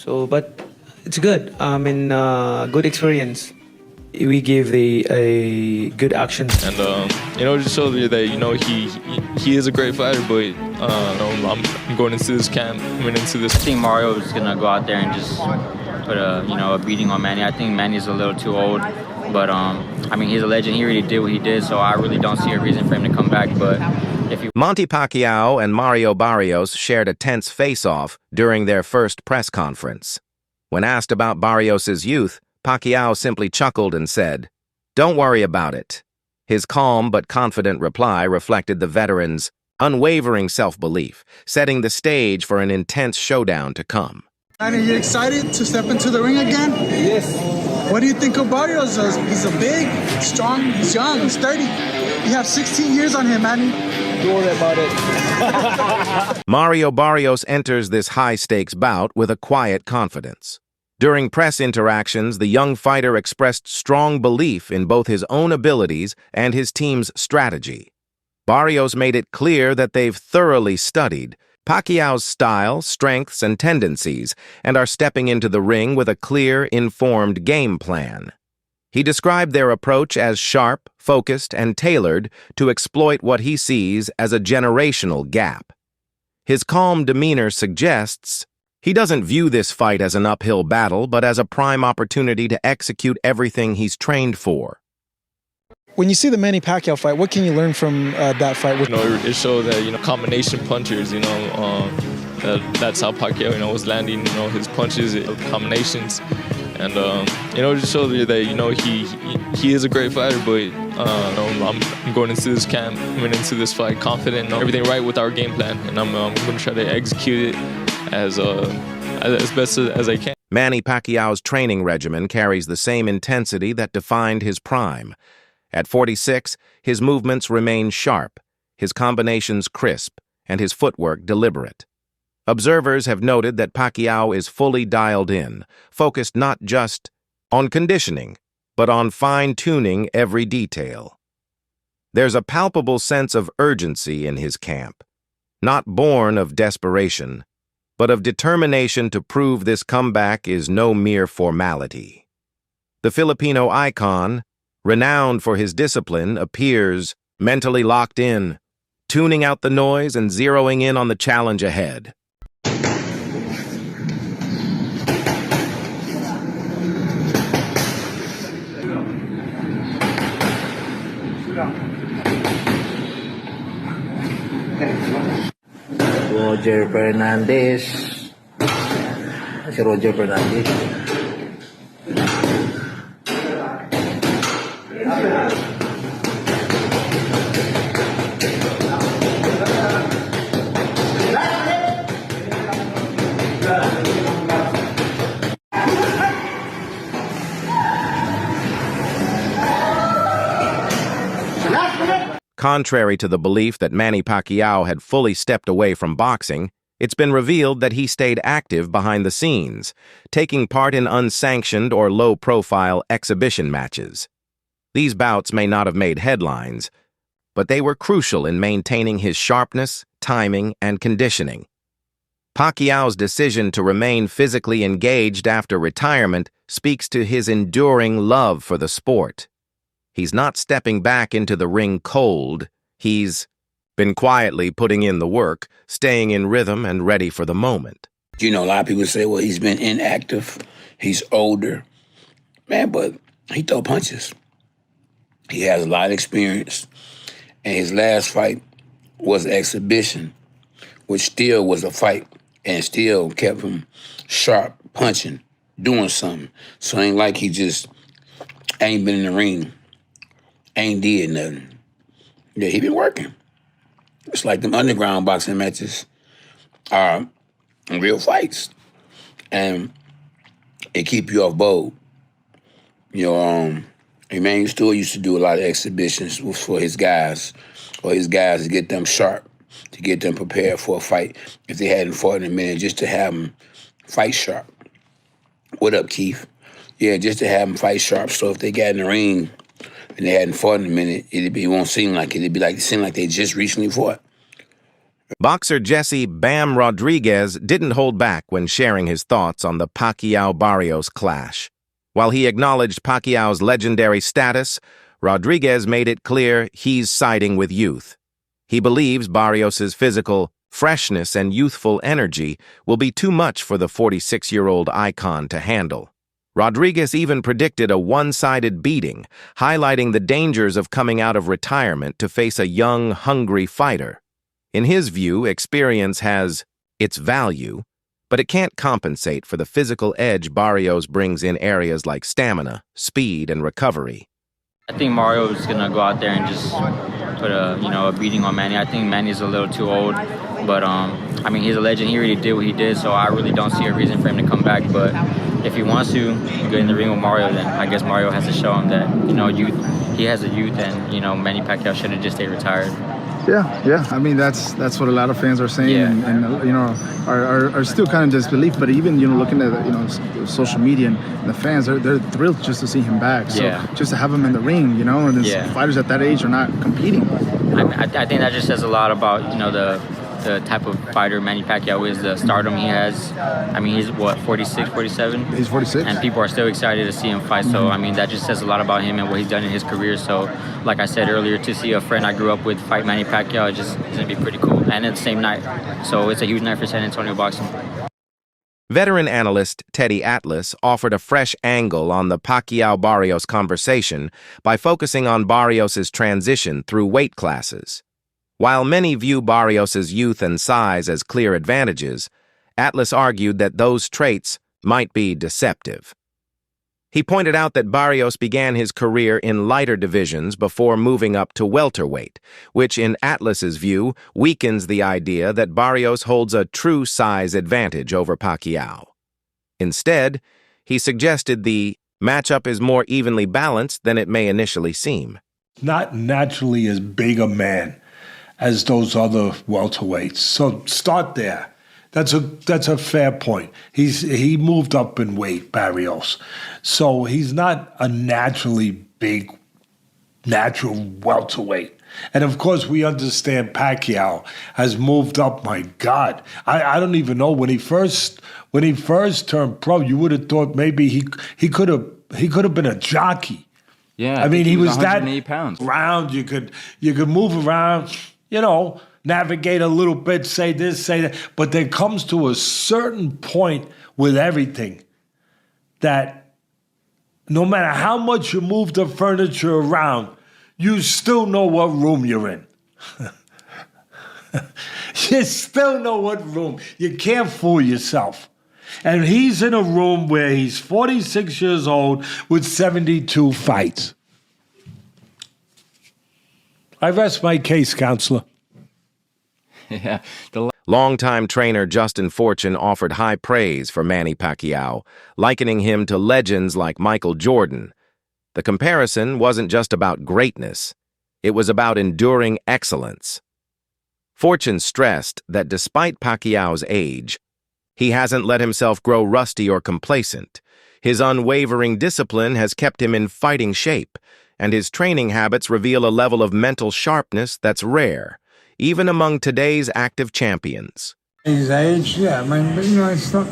So, but it's good. I mean, good experience. We give a good action. And just shows you that he is a great fighter, but I'm going into this camp, coming into this. I think Mario is gonna go out there and just put a beating on Manny. I think Manny's a little too old, but I mean, he's a legend. He already did what he did, so I really don't see a reason for him to come back. But if he Manny Pacquiao and Mario Barrios shared a tense face-off during their first press conference. When asked about Barrios' youth, Pacquiao simply chuckled and said, "Don't worry about it." His calm but confident reply reflected the veteran's unwavering self-belief, setting the stage for an intense showdown to come. Manny, are you excited to step into the ring again? Yes. What do you think of Barrios? He's a big, strong, he's young, he's 30. You have 16 years on him, Manny. Don't worry about it. Mario Barrios enters this high-stakes bout with a quiet confidence. During press interactions, the young fighter expressed strong belief in both his own abilities and his team's strategy. Barrios made it clear that they've thoroughly studied Pacquiao's style, strengths, and tendencies, and are stepping into the ring with a clear, informed game plan. He described their approach as sharp, focused, and tailored to exploit what he sees as a generational gap. His calm demeanor suggests he doesn't view this fight as an uphill battle, but as a prime opportunity to execute everything he's trained for. When you see the Manny Pacquiao fight, what can you learn from that fight? It showed that combination punchers. That's how Pacquiao was landing. His punches, combinations, and it just shows you that he is a great fighter. But I'm going into this camp, coming into this fight confident, everything right with our game plan, and I'm going to try to execute it as best as I can. Manny Pacquiao's training regimen carries the same intensity that defined his prime. At 46, his movements remain sharp, his combinations crisp, and his footwork deliberate. Observers have noted that Pacquiao is fully dialed in, focused not just on conditioning, but on fine-tuning every detail. There's a palpable sense of urgency in his camp, not born of desperation, but of determination to prove this comeback is no mere formality. The Filipino icon, renowned for his discipline, appears mentally locked in, tuning out the noise and zeroing in on the challenge ahead. Roger Fernandez. Si Roger Fernandez. Contrary to the belief that Manny Pacquiao had fully stepped away from boxing, it's been revealed that he stayed active behind the scenes, taking part in unsanctioned or low-profile exhibition matches. These bouts may not have made headlines, but they were crucial in maintaining his sharpness, timing, and conditioning. Pacquiao's decision to remain physically engaged after retirement speaks to his enduring love for the sport. He's not stepping back into the ring cold. He's been quietly putting in the work, staying in rhythm and ready for the moment. A lot of people say, well, he's been inactive. He's older. Man, but he throw punches. He has a lot of experience. And his last fight was an exhibition, which still was a fight and still kept him sharp, punching, doing something. So it ain't like he just ain't been in the ring. Ain't did nothing. Yeah, he been working. It's like them underground boxing matches are real fights. And it keep you off bold. Emmanuel Stewart used to do a lot of exhibitions for his guys, or his guys to get them sharp, to get them prepared for a fight. If they hadn't fought in a minute, just to have them fight sharp. What up, Keith? Yeah, just to have them fight sharp. So if they got in the ring and they hadn't fought in a minute, it won't seem like it. It'd be like it seemed like they just recently fought. Boxer Jesse Bam Rodriguez didn't hold back when sharing his thoughts on the Pacquiao-Barrios clash. While he acknowledged Pacquiao's legendary status, Rodriguez made it clear he's siding with youth. He believes Barrios's physical freshness and youthful energy will be too much for the 46-year-old icon to handle. Rodriguez even predicted a one-sided beating, highlighting the dangers of coming out of retirement to face a young, hungry fighter. In his view, experience has its value, but it can't compensate for the physical edge Barrios brings in areas like stamina, speed, and recovery. I think Mario is gonna go out there and just put a beating on Manny. I think Manny's a little too old, but I mean, he's a legend. He already did what he did, so I really don't see a reason for him to come back. But if he wants to get in the ring with Mario, then I guess Mario has to show him that he has a youth, and Manny Pacquiao should have just stayed retired. Yeah. I mean, that's what a lot of fans are saying, Yeah. and are still kind of disbelief. But even looking at social media and the fans, they're thrilled just to see him back. So Yeah. just to have him in the ring, and Yeah. fighters at that age are not competing. I think that just says a lot about the type of fighter Manny Pacquiao is, the stardom he has. I mean, he's 46, 47? He's 46. And people are still excited to see him fight. So, I mean, that just says a lot about him and what he's done in his career. So, like I said earlier, to see a friend I grew up with fight Manny Pacquiao is just going to be pretty cool. And it's the same night. So, it's a huge night for San Antonio boxing. Veteran analyst Teddy Atlas offered a fresh angle on the Pacquiao-Barrios conversation by focusing on Barrios's transition through weight classes. While many view Barrios's youth and size as clear advantages, Atlas argued that those traits might be deceptive. He pointed out that Barrios began his career in lighter divisions before moving up to welterweight, which in Atlas's view weakens the idea that Barrios holds a true size advantage over Pacquiao. Instead, he suggested the matchup is more evenly balanced than it may initially seem. Not naturally as big a man as those other welterweights. So start there. That's a fair point. He moved up in weight, Barrios. So he's not a naturally big, natural welterweight. And of course, we understand Pacquiao has moved up. My God, I don't even know when he first turned pro. You would have thought maybe he could have been a jockey. Yeah, I mean he was 108 that pounds. Round. You could move around. Navigate a little bit, say this, say that. But there comes to a certain point with everything that no matter how much you move the furniture around, you still know what room you're in. You still know what room. You can't fool yourself. And he's in a room where he's 46 years old with 72 fights. I rest my case, counselor. Yeah. Longtime trainer Justin Fortune offered high praise for Manny Pacquiao, likening him to legends like Michael Jordan. The comparison wasn't just about greatness. It was about enduring excellence. Fortune stressed that despite Pacquiao's age, he hasn't let himself grow rusty or complacent. His unwavering discipline has kept him in fighting shape, and his training habits reveal a level of mental sharpness that's rare, even among today's active champions. His age, yeah, I mean, but it's not,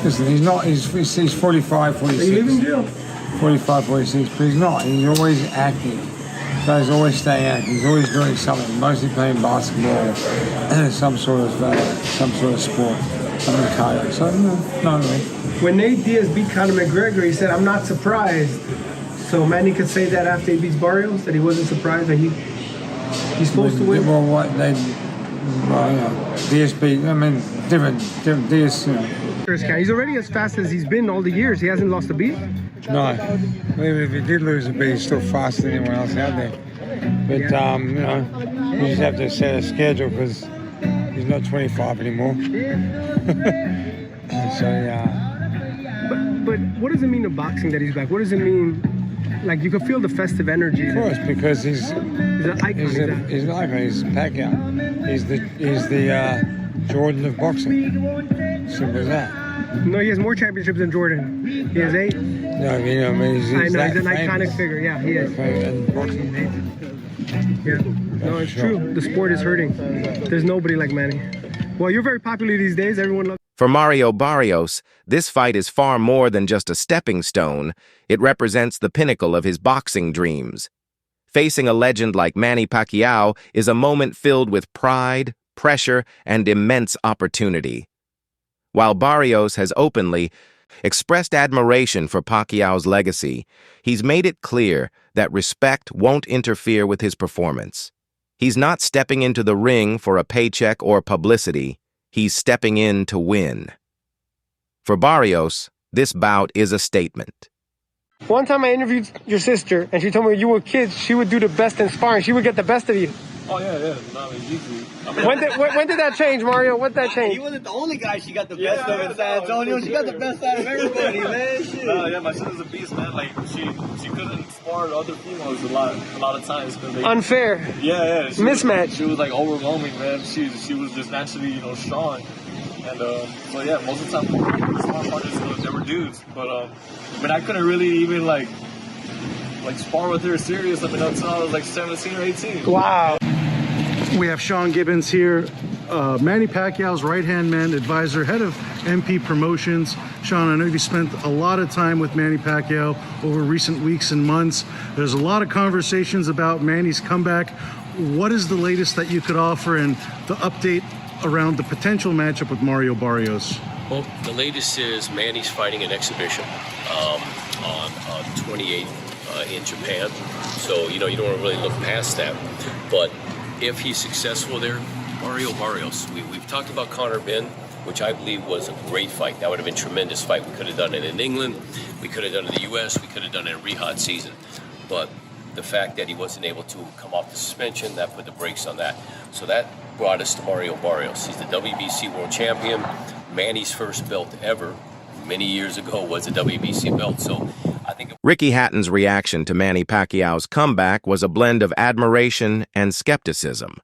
listen, he's 45, 46. Are you leaving jail? 45, 46, but he's not. He's always active. So he's always staying active. He's always doing something, mostly playing basketball, some sort of sport, something cardio. So, no, really. When Nate Diaz beat Conor McGregor, he said, "I'm not surprised." So Manny could say that after he beats Barrios, that he wasn't surprised that he's supposed to win. Well, what they, Diaz beat. I mean, different Diaz. He's already as fast as he's been all the years. He hasn't lost a beat. No, even if he did lose a beat, he's still faster than anyone else out there. But you just have to set a schedule because he's not 25 anymore. So yeah. But what does it mean to boxing that he's back? What does it mean? Like, you can feel the festive energy. Of course, because he's an icon. He's an icon. He's Pacquiao. He's the Jordan of boxing. Simple as that. No, he has more championships than Jordan. He has 8. No, I mean, he's I know, that he's an famous. iconic figure. Yeah, he is. And boxing. Yeah, no, it's true. The sport is hurting. There's nobody like Manny. Well, you're very popular these days. Everyone loves. For Mario Barrios, this fight is far more than just a stepping stone. It represents the pinnacle of his boxing dreams. Facing a legend like Manny Pacquiao is a moment filled with pride, pressure, and immense opportunity. While Barrios has openly expressed admiration for Pacquiao's legacy, he's made it clear that respect won't interfere with his performance. He's not stepping into the ring for a paycheck or publicity. He's stepping in to win. For Barrios, this bout is a statement. One time I interviewed your sister, and she told me when you were kids, she would do the best in sparring. She would get the best of you. Oh, yeah. No, I mean, easily. When did that change, Mario? When did that change? He wasn't the only guy she got the best of in San Antonio. She got the best out of everybody, man. Shit. No, yeah, my sister's a beast, man. Like, she couldn't spar other females a lot of times. Unfair. Yeah. Mismatch. She was, like, overwhelming, man. She was just naturally, strong. And, so, yeah, most of the time, the smart partners, they were dudes. But, I couldn't really even, like spar with her serious. I mean, until I was, like, 17 or 18. Wow. We have Sean Gibbons here, Manny Pacquiao's right-hand man, advisor, head of MP Promotions. Sean, I know you spent a lot of time with Manny Pacquiao over recent weeks and months. There's a lot of conversations about Manny's comeback. What is the latest that you could offer and the update around the potential matchup with Mario Barrios? Well, the latest is Manny's fighting an exhibition on 28th in Japan. So, you don't want to really look past that. But if he's successful there, Mario Barrios. We've talked about Conor Ben, which I believe was a great fight. That would have been a tremendous fight. We could have done it in England. We could have done it in the U.S. We could have done it in Riyadh season. But the fact that he wasn't able to come off the suspension, that put the brakes on that. So that brought us to Mario Barrios. He's the WBC world champion. Manny's first belt ever, many years ago, was a WBC belt. So I think Ricky Hatton's reaction to Manny Pacquiao's comeback was a blend of admiration and skepticism.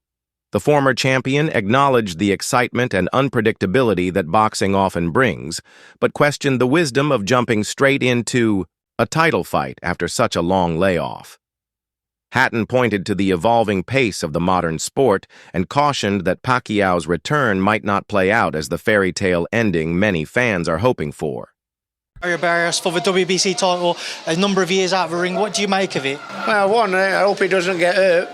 The former champion acknowledged the excitement and unpredictability that boxing often brings, but questioned the wisdom of jumping straight into a title fight after such a long layoff. Hatton pointed to the evolving pace of the modern sport and cautioned that Pacquiao's return might not play out as the fairy tale ending many fans are hoping for. Mario Barrios for the WBC title, a number of years out of the ring. What do you make of it? Well, one, I hope he doesn't get hurt.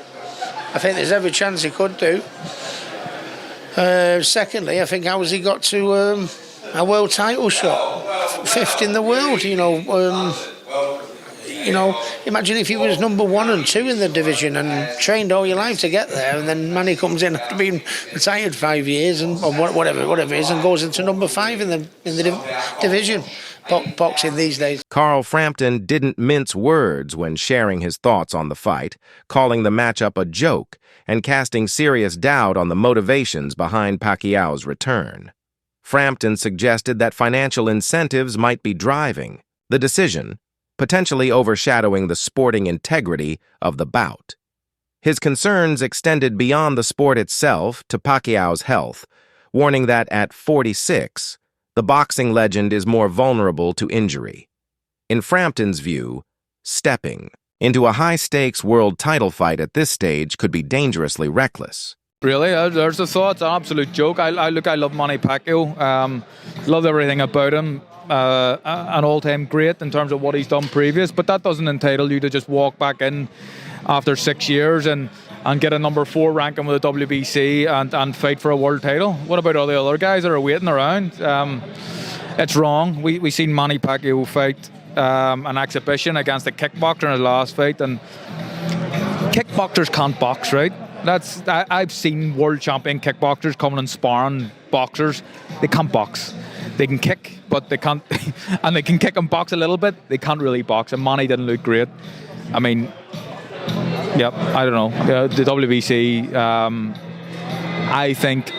I think there's every chance he could do. Secondly, I think how has he got to a world title shot? Fifth in the world, imagine if he was number 1 and 2 in the division and trained all your life to get there, and then Manny comes in after being retired 5 years or whatever it is, and goes into number 5 in the division. Boxing these days. Carl Frampton didn't mince words when sharing his thoughts on the fight, calling the matchup a joke and casting serious doubt on the motivations behind Pacquiao's return. Frampton suggested that financial incentives might be driving the decision, potentially overshadowing the sporting integrity of the bout. His concerns extended beyond the sport itself to Pacquiao's health, warning that at 46, the boxing legend is more vulnerable to injury. In Frampton's view, stepping into a high-stakes world title fight at this stage could be dangerously reckless. Really, there's the thought. It's an absolute joke. I love Manny Pacquiao. Love everything about him. An all-time great in terms of what he's done previous, but that doesn't entitle you to just walk back in after 6 years and get a number 4 ranking with the WBC and fight for a world title. What about all the other guys that are waiting around? It's wrong. We seen Manny Pacquiao fight an exhibition against a kickboxer in his last fight, and kickboxers can't box, right? I've seen world champion kickboxers coming and sparring boxers. They can't box. They can kick, but they can't, and they can kick and box a little bit. They can't really box, and Manny didn't look great. I mean, yep, I don't know. The WBC, I think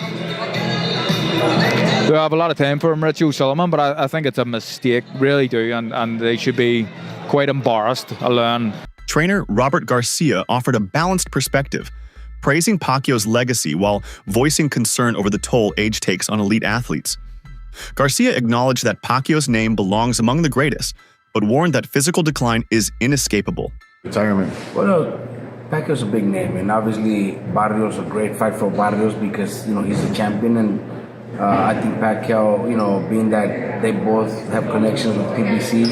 we have a lot of time for him, Rich O'Sullivan, but I think it's a mistake, really do, and they should be quite embarrassed alone. Trainer Robert Garcia offered a balanced perspective, praising Pacquiao's legacy while voicing concern over the toll age takes on elite athletes. Garcia acknowledged that Pacquiao's name belongs among the greatest, but warned that physical decline is inescapable. Retirement. Well, Pacquiao's a big name, and obviously Barrios a great fight for Barrios because he's a champion, and I think Pacquiao, being that they both have connections with PBC,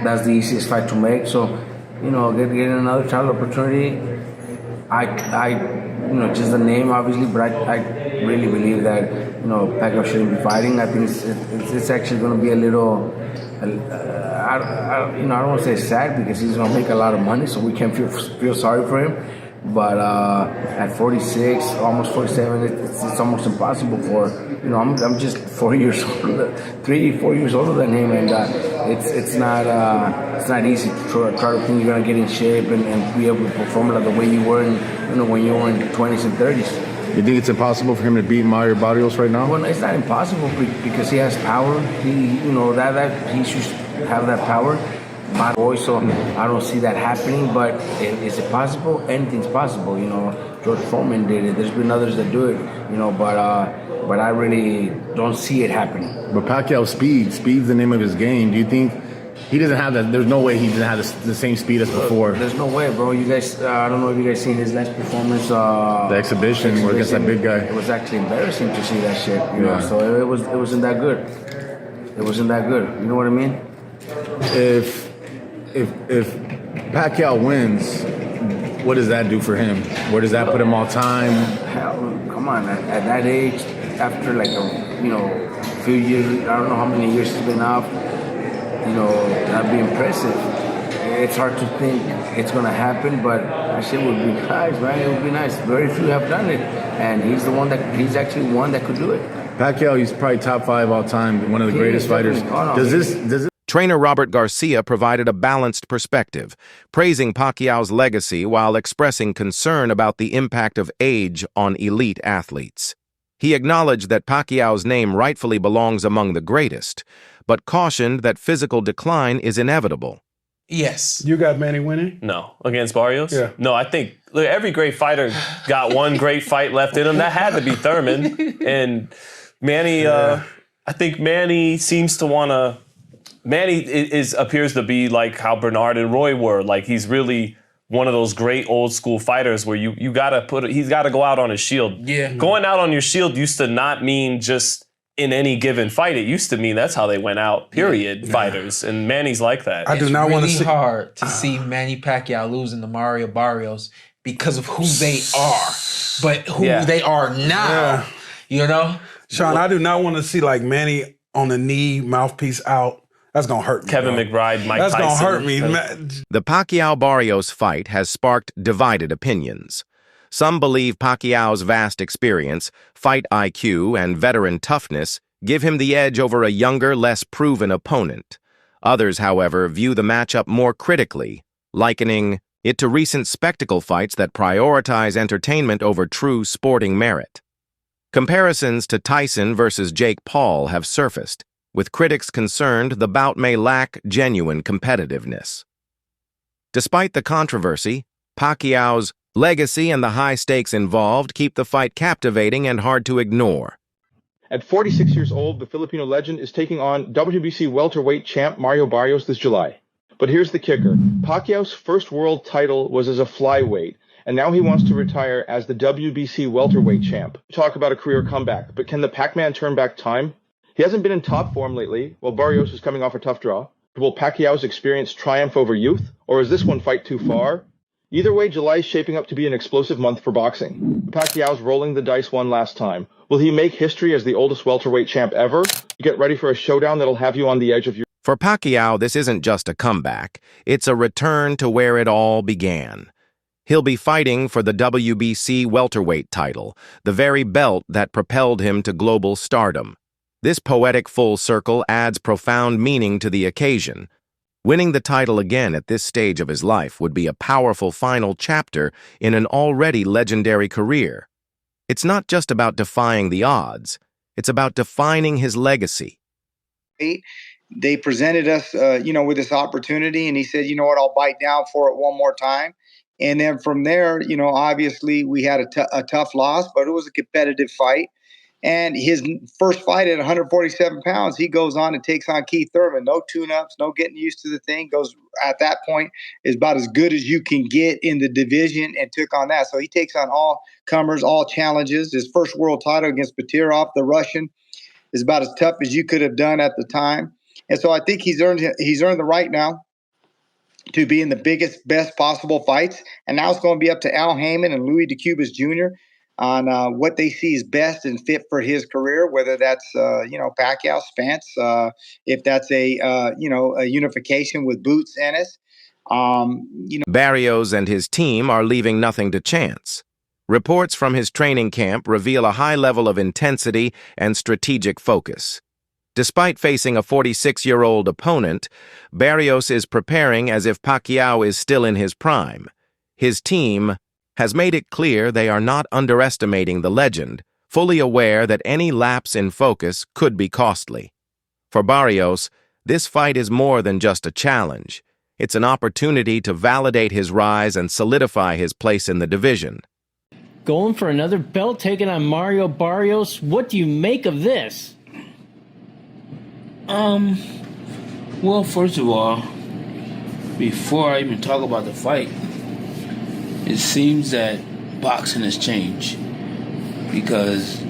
that's the easiest fight to make. So, getting another title opportunity, just the name obviously, but I really believe that Pacquiao shouldn't be fighting. I think it's actually going to be a little. I don't want to say sad because he's going to make a lot of money, so we can't feel sorry for him. But at 46, almost 47, it's almost impossible for I'm just 4 years older, 3-4 years older than him, and it's not easy to try to think you're going to get in shape and be able to perform like the way you were when you were in 20s and 30s. You think it's impossible for him to beat Mario Barrios right now? Well, it's not impossible because he has power. He should have that power. My voice, so I don't see that happening. But is it possible? Anything's possible. George Foreman did it. There's been others that do it. But I really don't see it happening. But Pacquiao's speed's the name of his game. Do you think he doesn't have that? There's no way he doesn't have the same speed as before. There's no way, bro. You guys, I don't know if you guys seen his last performance. The exhibition where against that big guy. It was actually embarrassing to see that shit. You know, so it wasn't that good. It wasn't that good. You know what I mean? If Pacquiao wins, what does that do for him? Where does that put him all time? Hell, come on. At that age, after like a few years, I don't know how many years he's been off. That'd be impressive. It's hard to think it's gonna happen, but that shit would be nice, man. It would be nice. Very few have done it, and he's actually one that could do it. Pacquiao, he's probably top 5 all time, one of the greatest fighters. Does this? Trainer Robert Garcia provided a balanced perspective, praising Pacquiao's legacy while expressing concern about the impact of age on elite athletes. He acknowledged that Pacquiao's name rightfully belongs among the greatest, but cautioned that physical decline is inevitable. Yes. You got Manny winning? No. Against Barrios? Yeah. No, I think every great fighter got one great fight left in him. That had to be Thurman. And Manny, I think Manny seems to want to... Manny appears to be like how Bernard and Roy were. Like, he's really one of those great old school fighters where he's got to go out on his shield. Yeah. Going out on your shield used to not mean just in any given fight. It used to mean that's how they went out, period, fighters. And Manny's like that. I do not want to see... It's really hard to see Manny Pacquiao losing to Mario Barrios because of who they are, but who they are now, Sean, I do not want to see like Manny on the knee, mouthpiece out. That's going to hurt me. Kevin McBride, Mike Tyson. That's going to hurt me. The Pacquiao-Barrios fight has sparked divided opinions. Some believe Pacquiao's vast experience, fight IQ, and veteran toughness give him the edge over a younger, less proven opponent. Others, however, view the matchup more critically, likening it to recent spectacle fights that prioritize entertainment over true sporting merit. Comparisons to Tyson versus Jake Paul have surfaced, with critics concerned the bout may lack genuine competitiveness. Despite the controversy, Pacquiao's legacy and the high stakes involved keep the fight captivating and hard to ignore. At 46 years old, the Filipino legend is taking on WBC welterweight champ Mario Barrios this July. But here's the kicker. Pacquiao's first world title was as a flyweight, and now he wants to retire as the WBC welterweight champ. Talk about a career comeback, but can the Pac-Man turn back time? He hasn't been in top form lately, while Barrios is coming off a tough draw. Will Pacquiao's experience triumph over youth, or is this one fight too far? Either way, July is shaping up to be an explosive month for boxing. Pacquiao's rolling the dice one last time. Will he make history as the oldest welterweight champ ever? Get ready for a showdown that'll have you on the edge of your... For Pacquiao, this isn't just a comeback. It's a return to where it all began. He'll be fighting for the WBC welterweight title, the very belt that propelled him to global stardom. This poetic full circle adds profound meaning to the occasion. Winning the title again at this stage of his life would be a powerful final chapter in an already legendary career. It's not just about defying the odds. It's about defining his legacy. They presented us, with this opportunity, and he said, you know what, I'll bite down for it one more time. And then from there, obviously we had a tough loss, but it was a competitive fight. And his first fight at 147 pounds, he goes on and takes on Keith Thurman. No tune-ups, no getting used to the thing. Goes at that point is about as good as you can get in the division, and took on that. So he takes on all comers, all challenges. His first world title against Batirov, the Russian, is about as tough as you could have done at the time. And so I think he's earned the right now to be in the biggest, best possible fights. And now it's going to be up to Al Heyman and Louis DeCubas Jr. on what they see is best and fit for his career, whether that's, Pacquiao, Spence, if that's a unification with Boots Ennis. Barrios and his team are leaving nothing to chance. Reports from his training camp reveal a high level of intensity and strategic focus. Despite facing a 46-year-old opponent, Barrios is preparing as if Pacquiao is still in his prime. His team has made it clear they are not underestimating the legend, fully aware that any lapse in focus could be costly. For Barrios, this fight is more than just a challenge. It's an opportunity to validate his rise and solidify his place in the division. Going for another belt, taking on Mario Barrios. What do you make of this? Well, first of all, before I even talk about the fight, it seems that boxing has changed, because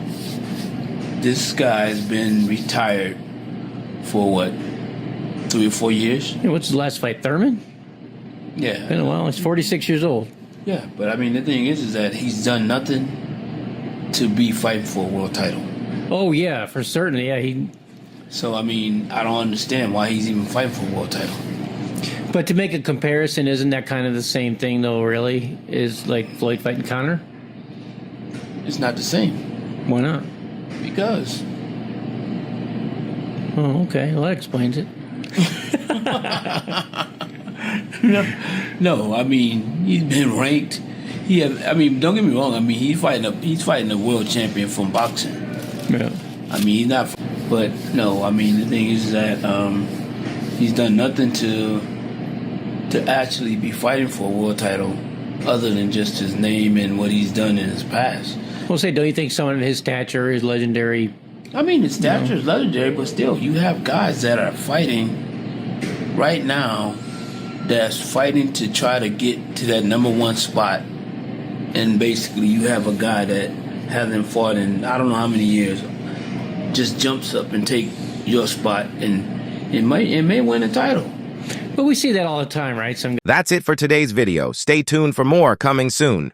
this guy's been retired for what, 3 or 4 years? Yeah, what's his last fight, Thurman? Yeah. Been a while. He's 46 years old. Yeah, but I mean, the thing is that he's done nothing to be fighting for a world title. Oh, yeah, for certain. Yeah, So, I mean, I don't understand why he's even fighting for a world title. But to make a comparison, isn't that kind of the same thing, though, really? Is like Floyd fighting Conor? It's not the same. Why not? Because. Oh, okay. Well, that explains it. No, I mean, he's been ranked. Don't get me wrong. I mean, he's fighting a world champion from boxing. Yeah. I mean, he's not. But no, I mean, the thing is that he's done nothing to actually be fighting for a world title, other than just his name and what he's done in his past. Well, don't you think someone of his stature is legendary? I mean, his stature is legendary, but still, you have guys that are fighting right now that's fighting to try to get to that #1 spot. And basically, you have a guy that hasn't fought in I don't know how many years, just jumps up and take your spot, and it may win a title. But we see that all the time, right? That's it for today's video. Stay tuned for more coming soon.